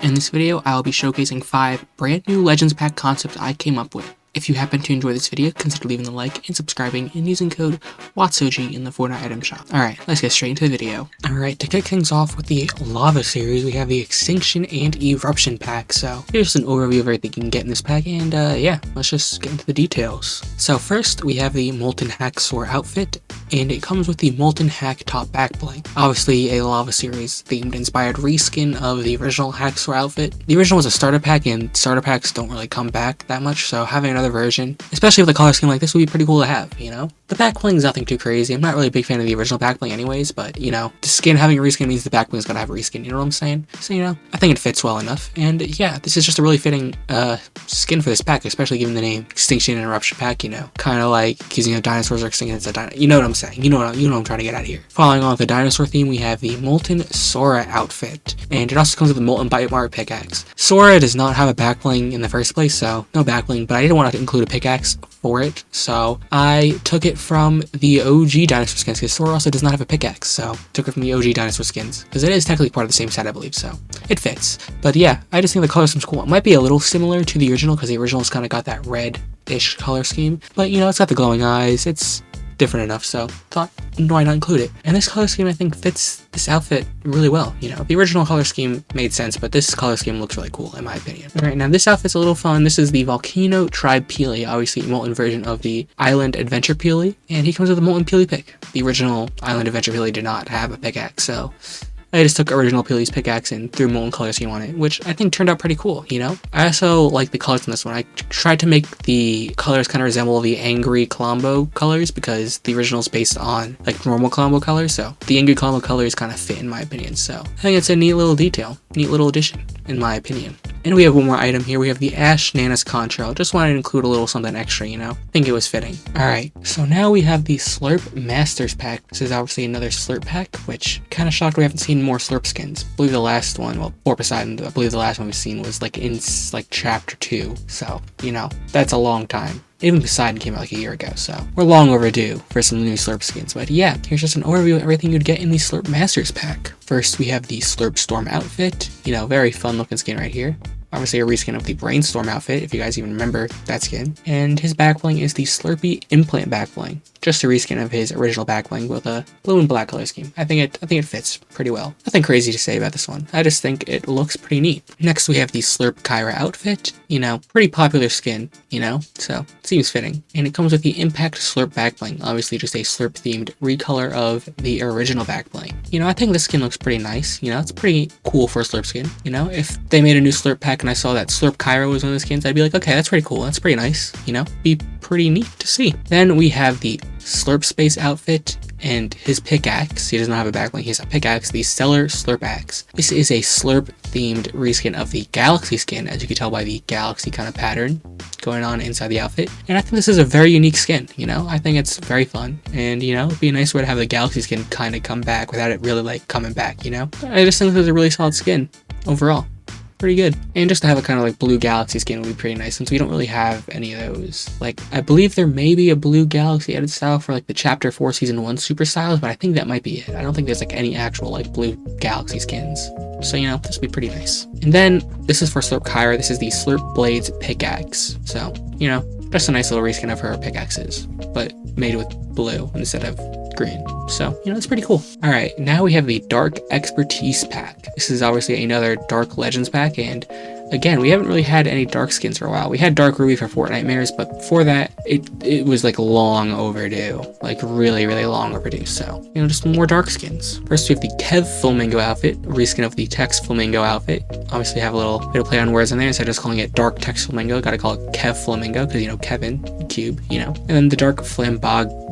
In this video, I'll be showcasing 5 brand new Legends Pack concepts I came up with. If you happen to enjoy this video, consider leaving a like and subscribing and using code WATSOG in the Fortnite item shop. Alright, let's get straight into the video. Alright, to kick things off with the Lava series, we have the Extinction and Eruption pack. So here's an overview of everything you can get in this pack, and yeah, let's just get into the details. So first, we have the Molten Hacksaw outfit, and it comes with the Molten Hack top back bling. Obviously a Lava series themed inspired reskin of the original Hacksaw outfit. The original was a starter pack, and starter packs don't really come back that much, so having another version, especially with a color scheme like this, would be pretty cool to have, you know? The back bling is nothing too crazy. I'm not really a big fan of the original back bling anyways, but you know, the skin having a reskin means the back bling's gotta have a reskin, you know what I'm saying? So you know, I think it fits well enough, and yeah, this is just a really fitting skin for this pack, especially given the name Extinction and Eruption pack, you know? Kinda like using the dinosaurs are extinct, it's a dinosaur. You know what I'm saying? You know what I'm trying to get at here. Following on with the dinosaur theme, we have the Molten Sora outfit, and it also comes with the Molten Bite Mark pickaxe. Sora does not have a back bling in the first place, so no back bling, but I didn't want to include a pickaxe for it, so I took it from the OG dinosaur skins, because Sora also does not have a pickaxe, so took it from the OG dinosaur skins, because it is technically part of the same set, I believe, so it fits. But yeah, I just think the color scheme's cool. It might be a little similar to the original, because the original's kind of got that red-ish color scheme, but you know, it's got the glowing eyes, it's different enough, so thought, why not include it? And this color scheme, I think, fits this outfit really well. You know, the original color scheme made sense, but this color scheme looks really cool, in my opinion. Alright, now this outfit's a little fun. This is the Volcano Tribe Peely, obviously a molten version of the Island Adventure Peely, and he comes with a molten Peely pick. The original Island Adventure Peely did not have a pickaxe, so I just took original Peely's pickaxe and threw molten color scheme on it, which I think turned out pretty cool, you know? I also like the colors in this one. I tried to make the colors kind of resemble the Angry Colombo colors, because the original is based on like normal Colombo colors, so the Angry Colombo colors kind of fit in my opinion, so I think it's a neat little detail, neat little addition in my opinion. And we have one more item here. We have the Ash Nanas Contrail. Just wanted to include a little something extra, you know? I think it was fitting. Alright, so now we have the Slurp Masters pack. This is obviously another Slurp pack, which kind of shocked we haven't seen more Slurp skins. I believe the last one, well, for Poseidon, I believe the last one we've seen was like in like chapter 2. So, you know, that's a long time. Even Poseidon came out like a year ago, so we're long overdue for some new Slurp skins. But yeah, here's just an overview of everything you'd get in the Slurp Masters pack. First, we have the Slurp Storm outfit. You know, very fun looking skin right here. Obviously a reskin of the Brainstorm outfit, if you guys even remember that skin. And his back bling is the Slurpy Implant back bling. Just a reskin of his original back bling with a blue and black color scheme. I think it fits pretty well. Nothing crazy to say about this one. I just think it looks pretty neat. Next we have the Slurp Kyra outfit. You know, pretty popular skin, you know, so it seems fitting. And it comes with the Impact Slurp back bling. Obviously just a Slurp themed recolor of the original back bling. You know, I think this skin looks pretty nice. You know, it's pretty cool for a Slurp skin. You know, if they made a new Slurp pack and I saw that Slurp Kyra was one of the skins, I'd be like, okay, that's pretty cool. That's pretty nice. You know, be pretty neat to see. Then we have the Slurp Space outfit and his pickaxe. He does not have a back bling, he has a pickaxe, the Stellar Slurp Axe. This is a Slurp themed reskin of the Galaxy skin, as you can tell by the galaxy kind of pattern going on inside the outfit. And I think this is a very unique skin, you know? I think it's very fun, and you know, it'd be a nice way to have the Galaxy skin kind of come back without it really like coming back, you know? I just think this is a really solid skin overall. Pretty good. And just to have a kind of like blue galaxy skin would be pretty nice, since we don't really have any of those. Like, I believe there may be a blue galaxy edit style for like the chapter 4 season 1 super styles, but I think that might be it. I don't think there's like any actual like blue galaxy skins. So, you know, this would be pretty nice. And then this is for Slurp Kyra. This is the Slurp Blades pickaxe. So, you know, just a nice little reskin of her pickaxes, but made with blue instead of green. So, you know, it's pretty cool. Alright, now we have the Dark Expertise pack. This is obviously another Dark Legends pack, and again, we haven't really had any dark skins for a while. We had Dark Ruby for Fortnite Mirrors, but before that, it was like long overdue. Like really, really long overdue. So, you know, just more dark skins. First, we have the Kev Flamingo outfit, a reskin of the Tex Flamingo outfit. Obviously, have a little bit of play on words in there, instead of just calling it Dark Tex Flamingo. Gotta call it Kev Flamingo, because, you know, Kevin, Cube, you know. And then the Dark Flambago.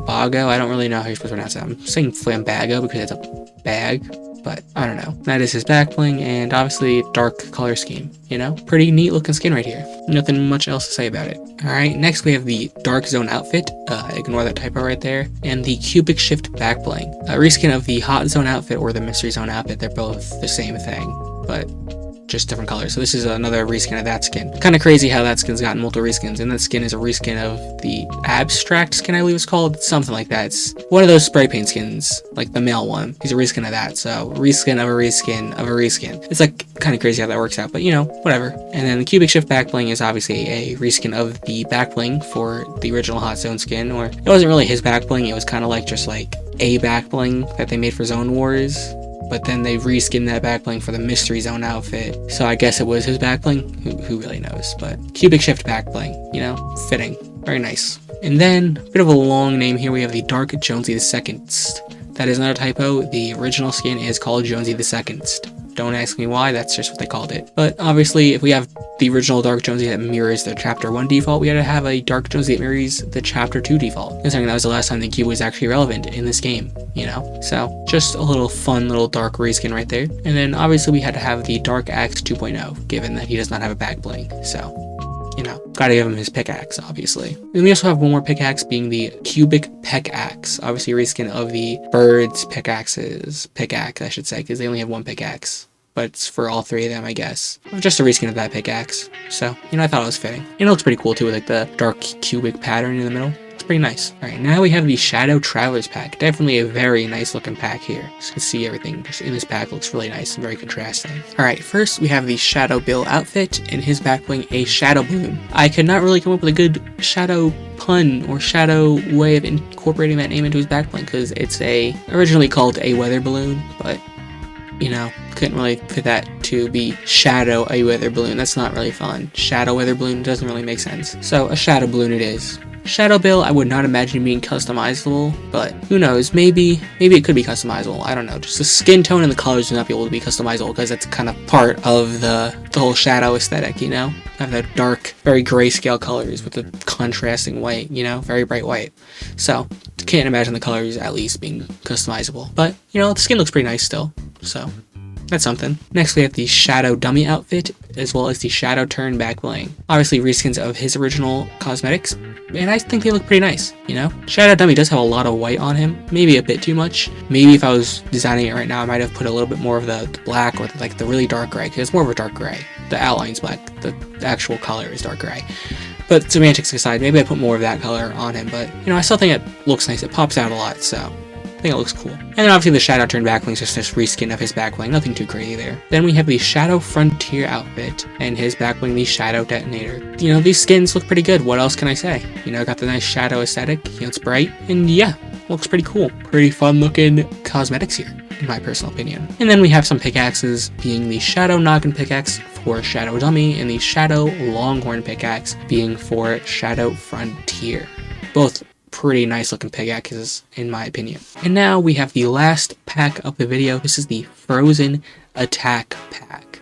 Bago, I don't really know how you're supposed to pronounce that. I'm saying Flambago because it's a bag, but I don't know. That is his back bling, and obviously dark color scheme, you know? Pretty neat looking skin right here. Nothing much else to say about it. Alright, next we have the Dark Zone outfit. Ignore that typo right there. And the Cubic Shift back bling. A reskin of the Hot Zone outfit or the Mystery Zone outfit. They're both the same thing, but just different colors. So this is another reskin of that skin. Kind of crazy how that skin's gotten multiple reskins, and that skin is a reskin of the abstract skin, I believe it's called, something like that. It's one of those spray paint skins, like the male one. He's a reskin of that, so reskin of a reskin of a reskin. It's like kind of crazy how that works out, but you know, whatever. And then the cubic shift back bling is obviously a reskin of the back bling for the original Hot Zone skin, or it wasn't really his back bling, it was kind of like just like a back bling that they made for Zone Wars, but then they reskinned that back bling for the Mystery Zone outfit, so I guess it was his back bling. Who really knows? But cubic shift back bling, you know, fitting, very nice. And then a bit of a long name here, we have the Dark Jonesy II. That is not a typo, the original skin is called Jonesy II. Don't ask me why, that's just what they called it. But obviously, if we have the original Dark Jonesy that mirrors the Chapter 1 default, we had to have a Dark Jonesy that mirrors the Chapter 2 default. Considering that was the last time the cube was actually relevant in this game, you know? So, just a little fun little dark reskin right there. And then obviously we had to have the Dark Axe 2.0, given that he does not have a back bling, so, you know, gotta give him his pickaxe, obviously. And we also have one more pickaxe, being the Cubic Pickaxe. Obviously a reskin of the Birds pickaxe, I should say, because they only have one pickaxe. But it's for all three of them, I guess. Just a reskin of that pickaxe. So, you know, I thought it was fitting. And it looks pretty cool too, with like the dark cubic pattern in the middle. It's pretty nice. Alright, now we have the Shadow Travelers pack. Definitely a very nice looking pack here. As you can see, everything just in this pack looks really nice and very contrasting. Alright, first we have the Shadow Bill outfit, and his back bling a shadow balloon. I could not really come up with a good shadow pun or shadow way of incorporating that name into his back bling, because it's originally called a weather balloon, but you know, couldn't really fit that to be shadow a weather balloon. That's not really fun. Shadow weather balloon doesn't really make sense. So a shadow balloon it is. Shadow Bill, I would not imagine being customizable, but who knows, maybe it could be customizable, I don't know. Just the skin tone and the colors would not be able to be customizable, because that's kind of part of the whole shadow aesthetic, you know? Have the dark, very grayscale colors with the contrasting white, you know, very bright white. So, can't imagine the colors at least being customizable. But, you know, the skin looks pretty nice still, so that's something. Next we have the Shadow Dummy outfit, as well as the Shadow Turn back bling. Obviously reskins of his original cosmetics, and I think they look pretty nice, you know? Shadow Dummy does have a lot of white on him, maybe a bit too much. Maybe if I was designing it right now, I might have put a little bit more of the black, or like the really dark gray, because it's more of a dark gray. The outline's black, the actual color is dark gray. But semantics aside, maybe I put more of that color on him, but you know, I still think it looks nice, it pops out a lot, so I think it looks cool. And then obviously the Shadow Turn back bling is just this reskin of his back bling, nothing too crazy there. Then we have the Shadow Frontier outfit, and his back bling, the Shadow Detonator. You know, these skins look pretty good, what else can I say? You know, got the nice shadow aesthetic, you know, it's bright, and yeah, looks pretty cool. Pretty fun looking cosmetics here, in my personal opinion. And then we have some pickaxes, being the Shadow Noggin pickaxe for Shadow Dummy, and the Shadow Longhorn pickaxe being for Shadow Frontier. Both pretty nice looking pickaxes, in my opinion. And now we have the last pack of the video. This is the Frozen Attack pack.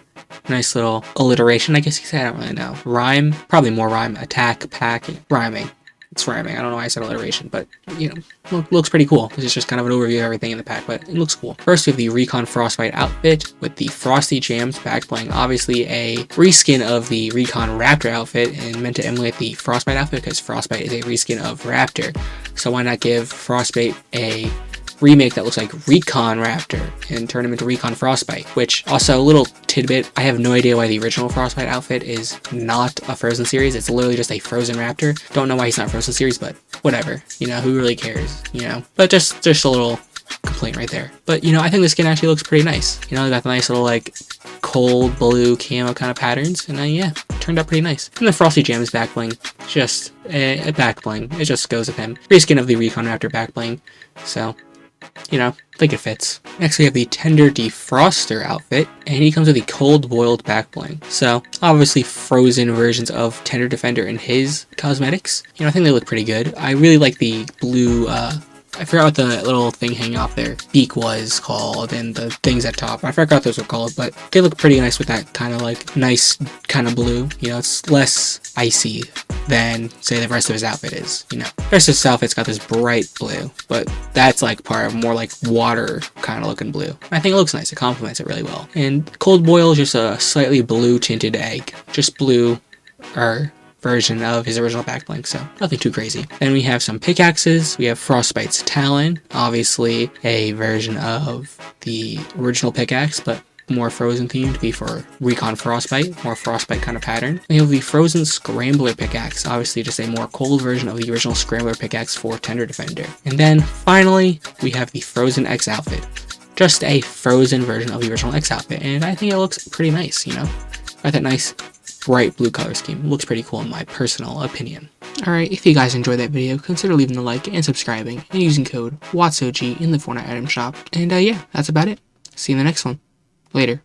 Nice little alliteration, I guess you say. I don't really know. Rhyme? Probably more rhyme. Attack, pack, rhyming. It's rhyming. I don't know why I said alliteration, but, you know, looks pretty cool. This is just kind of an overview of everything in the pack, but it looks cool. First, we have the Recon Frostbite outfit with the Frosty Jams back bling. Obviously, a reskin of the Recon Raptor outfit, and meant to emulate the Frostbite outfit, because Frostbite is a reskin of Raptor. So why not give Frostbite a remake that looks like Recon Raptor and turn him into Recon Frostbite? Which, also a little tidbit, I have no idea why the original Frostbite outfit is not a Frozen series. It's literally just a Frozen Raptor. Don't know why he's not Frozen series, but whatever, you know, who really cares, you know? But just a little complaint right there. But, you know, I think the skin actually looks pretty nice. You know, they got the nice little like cold blue camo kind of patterns, and yeah, turned out pretty nice. And the Frosty Jams back bling, just a back bling, it just goes with him. Reskin of the Recon Raptor back bling, so you know, I think it fits. Next we have the Tender Defroster outfit, and he comes with the Cold Boiled back bling. So, obviously frozen versions of Tender Defender and his cosmetics. You know, I think they look pretty good. I really like the blue, I forgot what the little thing hanging off their beak was called, and the things at top. I forgot what those were called, but they look pretty nice with that kind of like nice kind of blue. You know, it's less icy than, say, the rest of his outfit is, you know. The rest of his outfit's got this bright blue, but that's like part of more like water kind of looking blue. I think it looks nice, it complements it really well. And Cold Boil is just a slightly blue tinted egg, just blue, version of his original back bling, so nothing too crazy. Then we have some pickaxes. We have Frostbite's Talon, obviously a version of the original pickaxe, but more Frozen theme to be for Recon Frostbite, more Frostbite kind of pattern. And you have the Frozen Scrambler pickaxe, obviously just a more cold version of the original Scrambler pickaxe for Tender Defender. And then finally, we have the Frozen X outfit. Just a Frozen version of the original X outfit, and I think it looks pretty nice, you know? Got that nice bright blue color scheme. It looks pretty cool in my personal opinion. Alright, if you guys enjoyed that video, consider leaving a like and subscribing and using code WATSOG in the Fortnite item shop. And yeah, that's about it. See you in the next one. Later.